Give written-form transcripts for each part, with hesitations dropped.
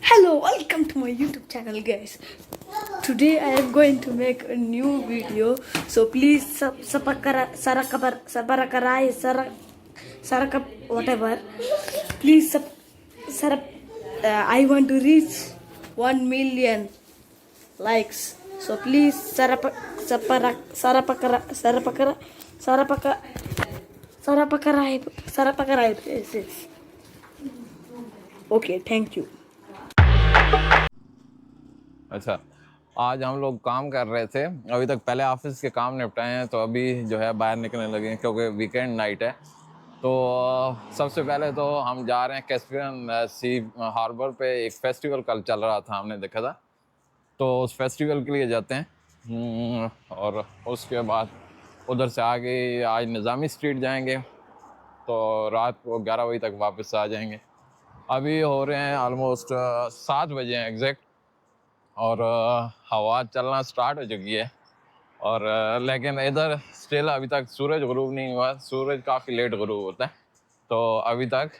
Hello, welcome to my YouTube channel, guys. Today I am going to make a new video, so please whatever. Please I want to reach 1 million likes. So please sarapakarai. Yes. Okay, thank you. अच्छा, आज हम लोग काम कर रहे थे। अभी तक पहले ऑफिस के काम निपटाए हैं, तो अभी जो है बाहर निकलने लगे हैं क्योंकि वीकेंड नाइट है। तो सबसे पहले तो हम जा रहे हैं कैस्पियन सी हार्बर पे। एक फेस्टिवल कल चल रहा था, हमने देखा था, तो उस फेस्टिवल के लिए जाते हैं। और उसके बाद उधर से आगे आज निज़ामी स्ट्रीट जाएंगे, तो रात को 11 बजे तक वापस आ जाएंगे। अभी हो रहे हैं ऑलमोस्ट 7 बजे हैं एग्जैक्ट, और हवा चलना स्टार्ट हो चुकी है। और लेकिन इधर स्टिल अभी तक सूरज गुरूब नहीं हुआ। सूरज काफ़ी लेट गुरूब होता है, तो अभी तक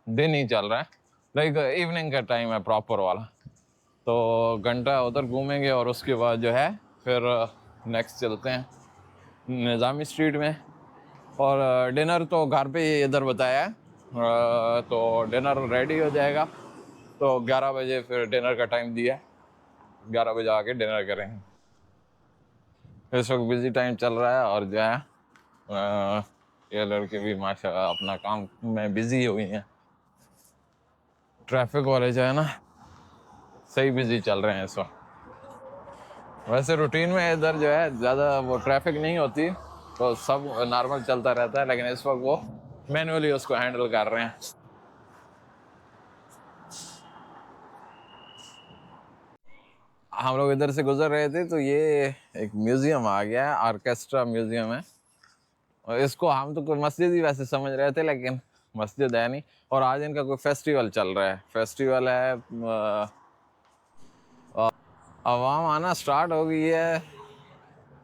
दिन ही चल रहा है। लाइक इवनिंग का टाइम है प्रॉपर वाला। तो घंटा उधर घूमेंगे और उसके बाद जो है फिर नेक्स्ट चलते हैं निज़ामी स्ट्रीट में। और डिनर तो घर पे ही इधर बताया है, तो डिनर रेडी हो जाएगा। तो 11 बजे फिर डिनर का टाइम दिया है, 11 बजे आके डिनर करेंगे। इस वक्त बिजी टाइम चल रहा है, और जो है ये लड़के भी माशाल्लाह अपना काम में बिजी हुई हैं। ट्रैफिक वाले जो है ना सही बिजी चल रहे हैं इस वक्त। वैसे रूटीन में इधर जो है ज़्यादा वो ट्रैफिक नहीं होती, तो सब नॉर्मल चलता रहता है, लेकिन इस वक्त वो मैनुअली उसको हैंडल कर रहे हैं। हम लोग इधर से गुजर रहे थे तो ये एक म्यूज़ियम आ गया है, ऑर्केस्ट्रा म्यूज़ियम है। और इसको हम तो कोई मस्जिद ही वैसे समझ रहे थे, लेकिन मस्जिद है नहीं। और आज इनका कोई फेस्टिवल चल रहा है। फेस्टिवल है, आवाम आना स्टार्ट हो गई है,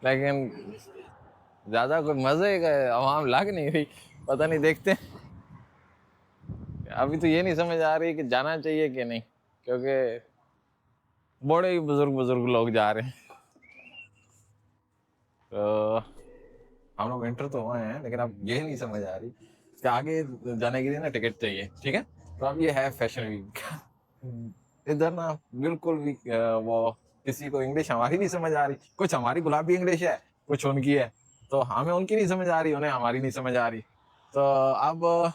लेकिन ज़्यादा कोई मज़े का आवाम लग नहीं रही। पता नहीं, देखते हैं। अभी तो ये नहीं समझ आ रही कि जाना चाहिए कि नहीं, क्योंकि बड़े ही बुजुर्ग बुजुर्ग लोग जा रहे हैं। तो हम लोग एंटर तो हुए हैं, लेकिन अब ये नहीं समझ आ रही कि आगे जाने के लिए ना टिकट चाहिए। ठीक है, तो अब ये है फैशन वीक। इधर ना बिल्कुल भी वो किसी को इंग्लिश हमारी नहीं समझ आ रही। कुछ हमारी गुलाबी इंग्लिश है, कुछ उनकी है। तो हमें उनकी नहीं समझ आ रही, उन्हें हमारी नहीं समझ आ रही। तो अब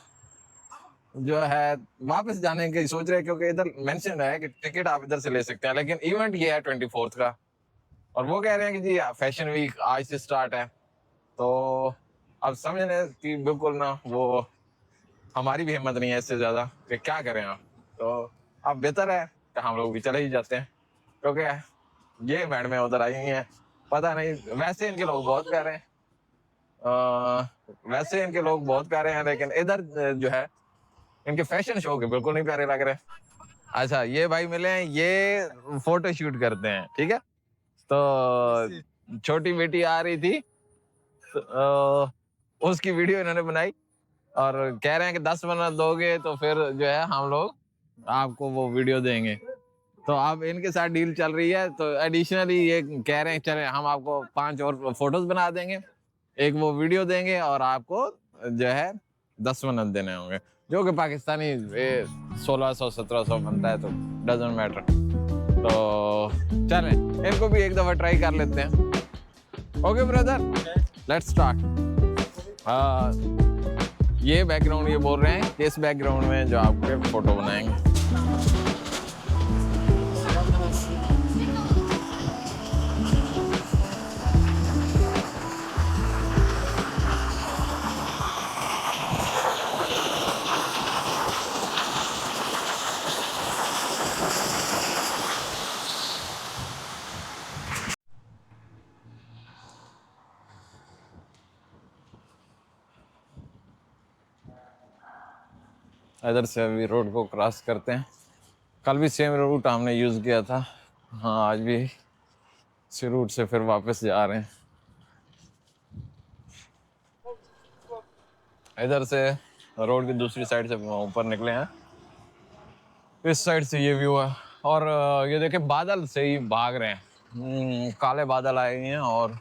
जो है वापस जाने की सोच रहे हैं, क्योंकि इधर मेंशन है कि टिकट आप इधर से ले सकते हैं, लेकिन इवेंट ये है 24 का। और वो कह रहे हैं कि जी फैशन वीक आज से स्टार्ट है। तो अब समझ रहे हैं कि बिल्कुल ना वो हमारी भी हिम्मत नहीं है इससे ज़्यादा कि क्या करें आप। तो अब बेहतर है कि हम लोग भी चले ही जाते हैं, क्योंकि ये मैडमें उधर आई हुई हैं। पता नहीं, वैसे इनके लोग बहुत प्यारे हैं। वैसे इनके लोग बहुत प्यारे हैं, लेकिन इधर जो है इनके फैशन शो के बिल्कुल नहीं प्यारे लग रहे। अच्छा, ये भाई मिले हैं, ये फोटो शूट करते हैं। ठीक है, तो छोटी बेटी आ रही थी, तो उसकी वीडियो इन्होंने बनाई और कह रहे हैं कि 10 मिनट दोगे तो फिर जो है हम लोग आपको वो वीडियो देंगे। तो अब इनके साथ डील चल रही है, तो एडिशनली ये कह रहे हैं चले हम आपको 5 और फोटोज बना देंगे, एक वो वीडियो देंगे, और आपको जो है 10 मिनट देने होंगे, जो कि पाकिस्तानी 1600-1700 बनता है, तो डजेंट मैटर। तो चलें इनको भी एक दफ़ा ट्राई कर लेते हैं। Okay brother, let's start. ये बैकग्राउंड, ये बोल रहे हैं कि इस बैकग्राउंड में जो आपके फोटो बनाएंगे। इधर से अभी रोड को क्रॉस करते हैं। कल भी सेम रूट हमने यूज़ किया था। हाँ, आज भी इसी रूट से फिर वापस जा रहे हैं। इधर से रोड की दूसरी साइड से ऊपर निकले हैं। इस साइड से ये व्यू है, और ये देखे बादल सही भाग रहे हैं, काले बादल आए हुए हैं और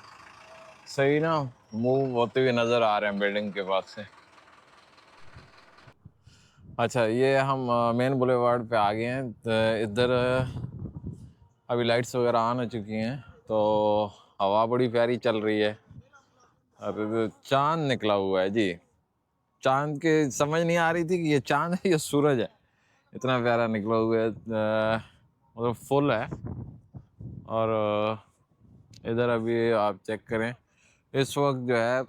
सही ना मूव होते हुए नजर आ रहे हैं बिल्डिंग के पास से। अच्छा, ये हम मेन बुलेवार्ड पे आ गए हैं। तो इधर अभी लाइट्स वगैरह ऑन हो चुकी हैं, तो हवा बड़ी प्यारी चल रही है। और इधर चांद निकला हुआ है जी। चांद के समझ नहीं आ रही थी कि ये चांद है या सूरज है, इतना प्यारा निकला हुआ है। मतलब फुल है। और इधर अभी आप चेक करें, इस वक्त जो है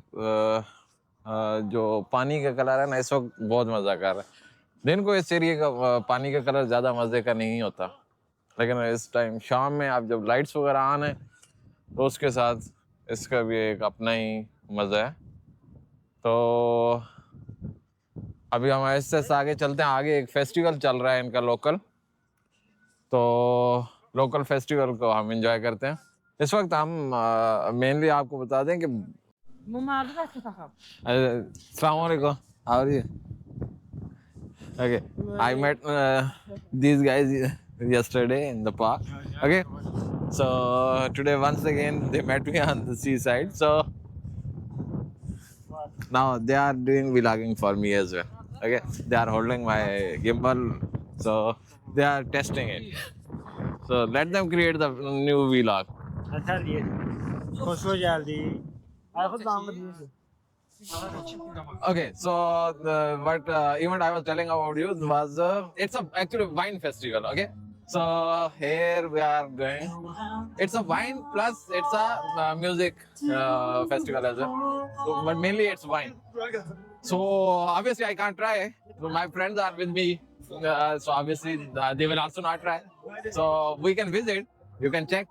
जो पानी का कलर है ना, इस वक्त बहुत मज़ा कर रहा है। दिन को इस एरिया का पानी का कलर ज़्यादा मज़े का नहीं होता, लेकिन इस टाइम शाम में आप जब लाइट्स वगैरह ऑन है तो उसके साथ इसका भी एक अपना ही मज़ा है। तो अभी हम ऐसे से आगे चलते हैं। आगे एक फेस्टिवल चल रहा है इनका लोकल, तो लोकल फेस्टिवल को हम एंजॉय करते हैं। इस वक्त हम मेनली आपको बता दें कि अस्सलाम वालेकुम, how are you? Okay, I met these guys yesterday in the park. Okay, so today once again they met me on the seaside. So now they are doing vlogging for me as well. Okay, they are holding my gimbal, so they are testing it. So let them create the new vlog. Okay, so what event I was telling about you was it's a actually wine festival. Okay, so here we are going. It's a wine plus it's a music festival as well. So, but mainly it's wine. So obviously I can't try. So my friends are with me. So obviously they will also not try. So we can visit. You can check,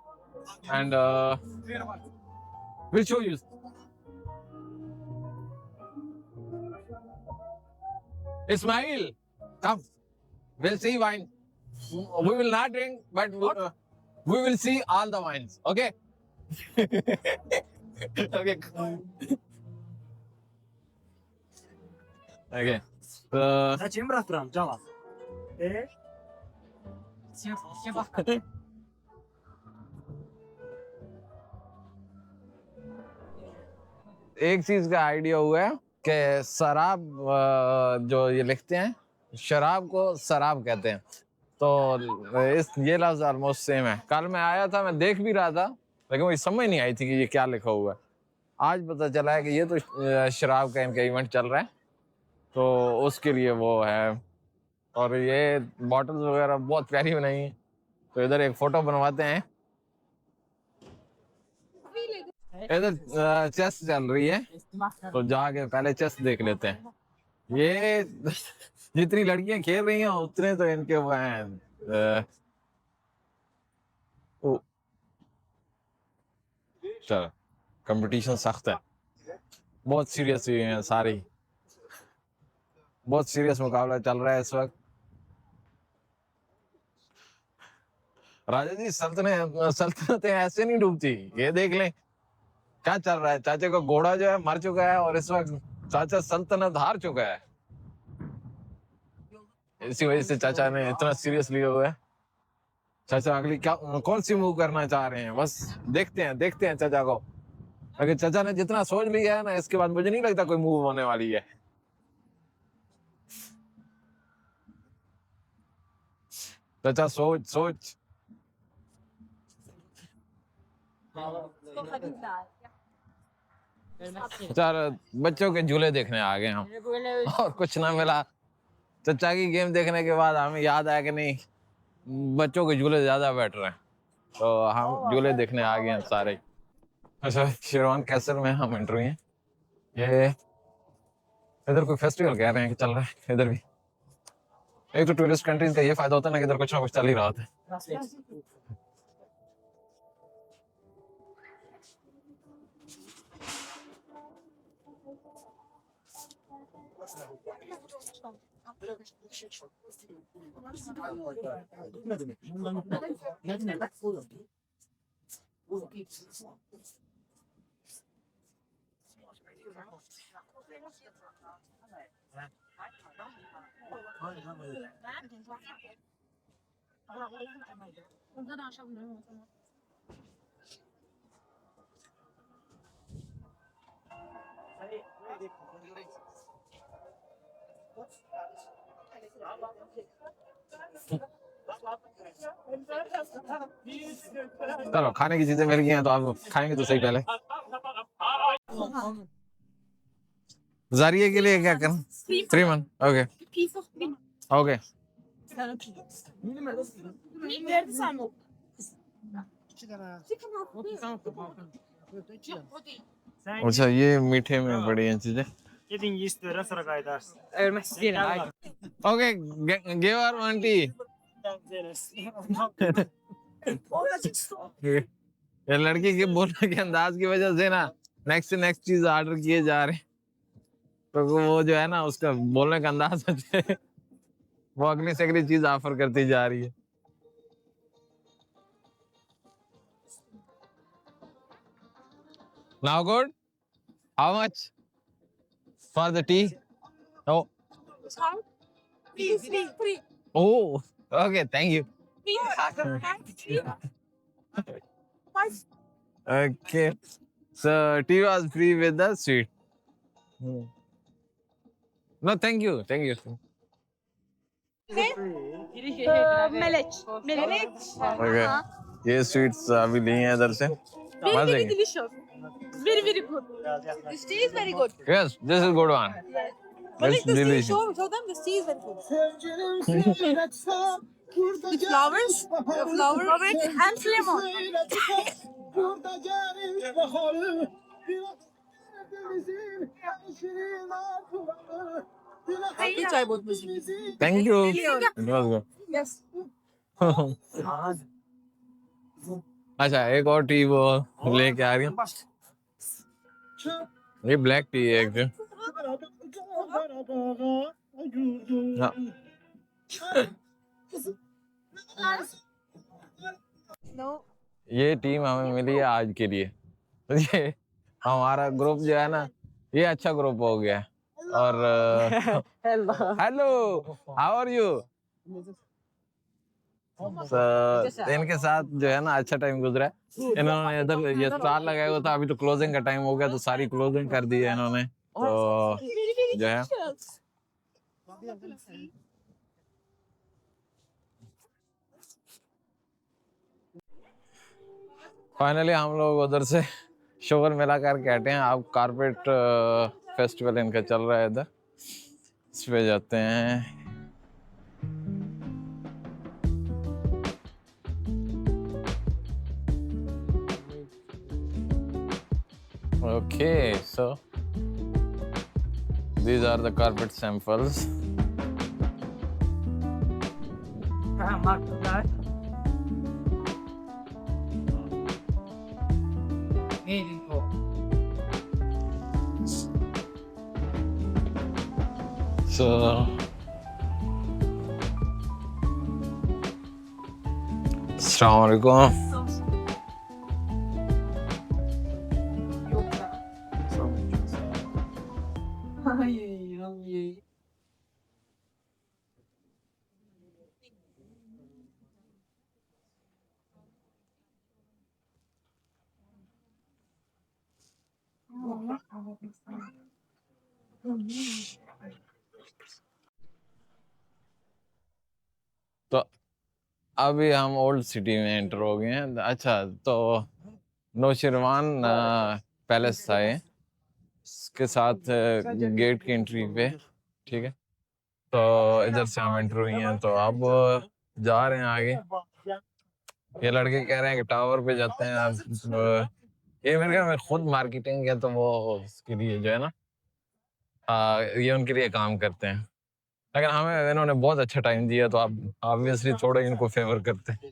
and we'll show you. Ismail, come. We'll see wine. We will not drink, but we will see all the wines. Okay? Okay. Okay. एक चीज का idea हुआ है कि शराब जो ये लिखते हैं, शराब को शराब कहते हैं। तो ये लफ्ज ऑलमोस्ट सेम है। कल मैं आया था, मैं देख भी रहा था, लेकिन मुझे समझ नहीं आई थी कि ये क्या लिखा हुआ है। आज पता चला है कि ये तो शराब का इनका इवेंट चल रहा है, तो उसके लिए वो है। और ये बॉटल्स वगैरह बहुत प्यारी बनाई है। तो इधर एक फोटो बनवाते हैं। इधर चेस चल रही है, तो जाके पहले चेस देख लेते हैं। ये जितनी लड़कियां खेल रही हैं उतने तो इनके वो हैं। चलो, कंपटीशन सख्त है, बहुत सीरियस हुए हैं सारी, बहुत सीरियस मुकाबला चल रहा है इस वक्त। राजा जी, सल्तनतें ऐसे नहीं डूबती। ये देख लें क्या चल रहा है। चाचे का घोड़ा जो है मर चुका है और इस वक्त चाचा सल्तनत हार चुका है। इसी वजह से चाचा ने इतना सीरियस लिया हुआ है। चाचा अगली क्या कौन सी मूव करना चाह रहे हैं, बस देखते हैं चाचा को। अगर चाचा ने जितना सोच लिया है ना, इसके बाद मुझे नहीं लगता कोई मूव होने वाली है। चाचा सोच। चार बच्चों के झूले देखने आ गए हम, और कुछ ना मिला। चाचा की गेम देखने के बाद हमें याद आया कि नहीं, बच्चों के झूले ज्यादा बेटर हैं, तो हम झूले देखने आ गए हैं सारे। अच्छा, शेरवान कैसल में हम एंटर हुए हैं। ये इधर कोई फेस्टिवल कह रहे हैं कि चल रहा है इधर भी। एक तो टूरिस्ट कंट्रीज का ये फायदा होता है ना कि इधर कुछ ना कुछ चल ही रहा होता है। चलो खाने की चीजें मिल गई हैं तो आप खाएंगे तो सही पहले। जारिया के लिए क्या करना? 3 month। Okay okay. अच्छा ये मीठे में बड़ी हैं चीजें। Okay give our aunty. ये लड़की के बोलने के अंदाज की वजह से ना नेक्स्ट नेक्स्ट चीज ऑर्डर किए जा रहे हैं। तो वो जो है ना उसका बोलने का अंदाज अच्छा है, वो अगली से अगली चीज ऑफर करती जा रही है। Now good? How much for the tea? Oh, oh, okay, thank you. Okay, so tea was free with the sweet. No, thank you, thank you. Okay, ये स्वीट्स अभी ली हैं इधर से। मजे की। Very, very good. This tea is very good. Yes, this is good one. It's The tea, delicious. show them this tea is very good. With flowers, and lemon. Thank you. It was good. Yes. अच्छा एक और T वो लेके आ रही हूँ। ये black T है एक। हाँ। No. ये टीम हमें मिली है आज के लिए। ये हमारा ग्रुप जो है ना ये अच्छा ग्रुप हो गया है। और हेलो हाउ आर यू? इनके साथ जो है ना अच्छा टाइम गुजरा है। इन्होंने इधर ये स्टार लगाया हुआ था, अभी तो क्लोजिंग का टाइम हो गया तो सारी क्लोजिंग कर दी है इन्होंने। तो जो है फाइनली हम लोग उधर से शुगर मिला करके हटे हैं। अब कारपेट फेस्टिवल इनका चल रहा है इधर, इस पे जाते हैं। Okay, so these are the carpet samples. So Assalamualaikum. तो अभी हम ओल्ड सिटी में एंटर हो गए हैं। अच्छा तो नौशिरवान पैलेस था ये, इसके साथ गेट की एंट्री पे, ठीक है। तो इधर से हम एंटर हुई हैं तो अब जा रहे हैं आगे। ये लड़के कह रहे हैं कि टावर पे जाते हैं। ये मेरे ख्याल में खुद मार्केटिंग है तो वो उसके लिए जो है ना ये उनके लिए काम करते हैं। लेकिन हमें इन्होंने बहुत अच्छा टाइम दिया तो आप ऑब्वियसली थोड़ा इनको फेवर करते हैं।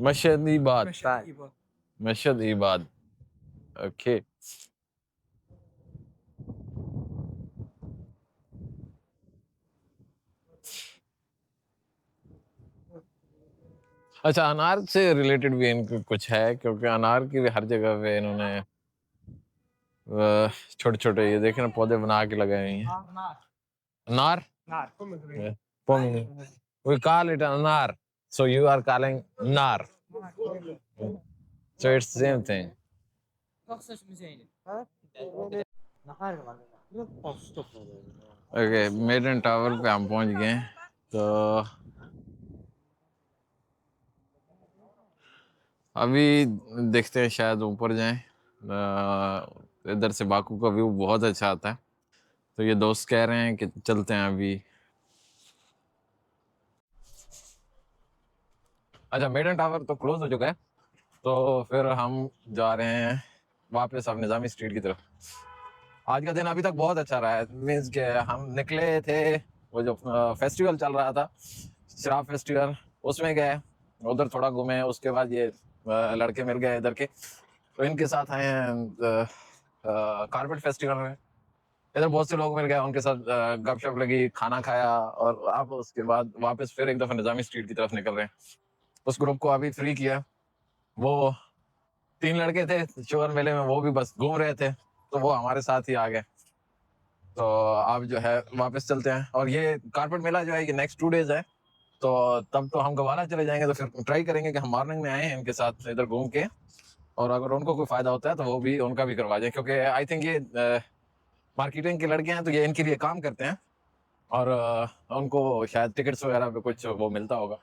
Mashhad इबाद, Mashhad इबाद, okay. अच्छा अनार से रिलेटेड भी इनको कुछ है, क्योंकि अनार की भी हर जगह पे इन्होंने छोटे छोटे ये देखे ना पौधे बना के लगाए हुए हैं। अनार, pomegranate. We call it anar. So you are calling nar. So it's same thing. Okay, Maiden Tower पे हम पहुंच गए हैं। तो अभी देखते हैं शायद ऊपर जाएं। इधर से बाकू का व्यू बहुत अच्छा आता है। तो ये दोस्त कह रहे हैं कि चलते हैं अभी। अच्छा, मेडन टावर तो क्लोज हो चुका है, तो फिर हम जा रहे हैं वापस अब निज़ामी स्ट्रीट की तरफ। आज का दिन अभी तक बहुत अच्छा रहा है। मीन्स के हम निकले थे, वो जो फेस्टिवल चल रहा था, शराब फेस्टिवल, उसमें गए, उधर थोड़ा घूमे। उसके बाद ये लड़के मिल गए इधर के, तो इनके साथ आए हैं कारपेट फेस्टिवल में। इधर बहुत से लोग मिल गए, उनके साथ गपशप लगी, खाना खाया, और अब उसके बाद वापस फिर एक दफ़ा निज़ामी स्ट्रीट की तरफ निकल रहे हैं। उस ग्रुप को अभी फ्री किया। वो 3 लड़के थे शुगर मेले में, वो भी बस घूम रहे थे, तो वो हमारे साथ ही आ गए। तो अब जो है वापस चलते हैं। और ये कारपेट मेला जो है ये नेक्स्ट 2 डेज है, तो तब तो हम गवाला चले जाएंगे। तो फिर ट्राई करेंगे कि हम मॉर्निंग में आए हैं इनके साथ इधर घूम के, और अगर उनको कोई फ़ायदा होता है तो वो भी उनका भी करवा जाए, क्योंकि आई थिंक ये मार्केटिंग के लड़के हैं, तो ये इनके लिए काम करते हैं, और उनको शायद टिकट्स वगैरह पे कुछ वो मिलता होगा,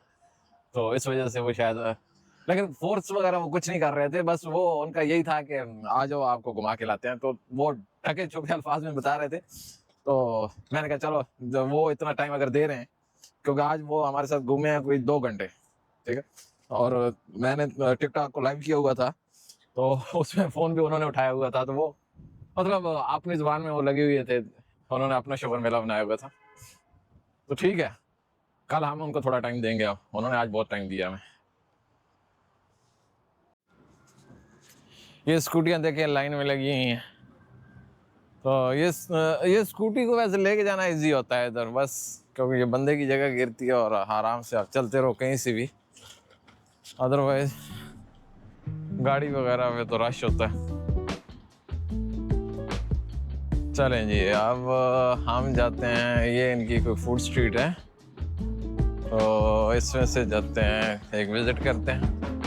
तो इस वजह से वो शायद लेकिन फोर्स वगैरह वो कुछ नहीं कर रहे थे। बस वो उनका यही था कि आ जाओ, आपको घुमा के लाते हैं। तो वो ढके छुपे अल्फाज में बता रहे थे, तो मैंने कहा चलो, जब वो इतना टाइम अगर दे रहे हैं, क्योंकि आज वो हमारे साथ घूमे हैं कोई 2 घंटे, ठीक है। और मैंने टिकटॉक को लाइव किया हुआ था, तो उसमें फ़ोन भी उन्होंने उठाया हुआ था। तो वो मतलब अपनी ज़ुबान में वो लगे हुए थे, उन्होंने अपना शुगर मेला बनाया हुआ था। तो ठीक है, कल हम उनको थोड़ा टाइम देंगे। अब उन्होंने आज बहुत टाइम दिया हमें। ये स्कूटियाँ देखिए लाइन में लगी हुई हैं। तो ये स्कूटी को वैसे लेके जाना इजी होता है इधर, बस क्योंकि ये बंदे की जगह गिरती है और आराम से आप चलते रहो कहीं से भी। अदरवाइज गाड़ी वगैरह में तो रश होता है। चलें जी, अब हम जाते हैं, ये इनकी कोई फूड स्ट्रीट है, तो इसमें से जाते हैं, एक विज़िट करते हैं।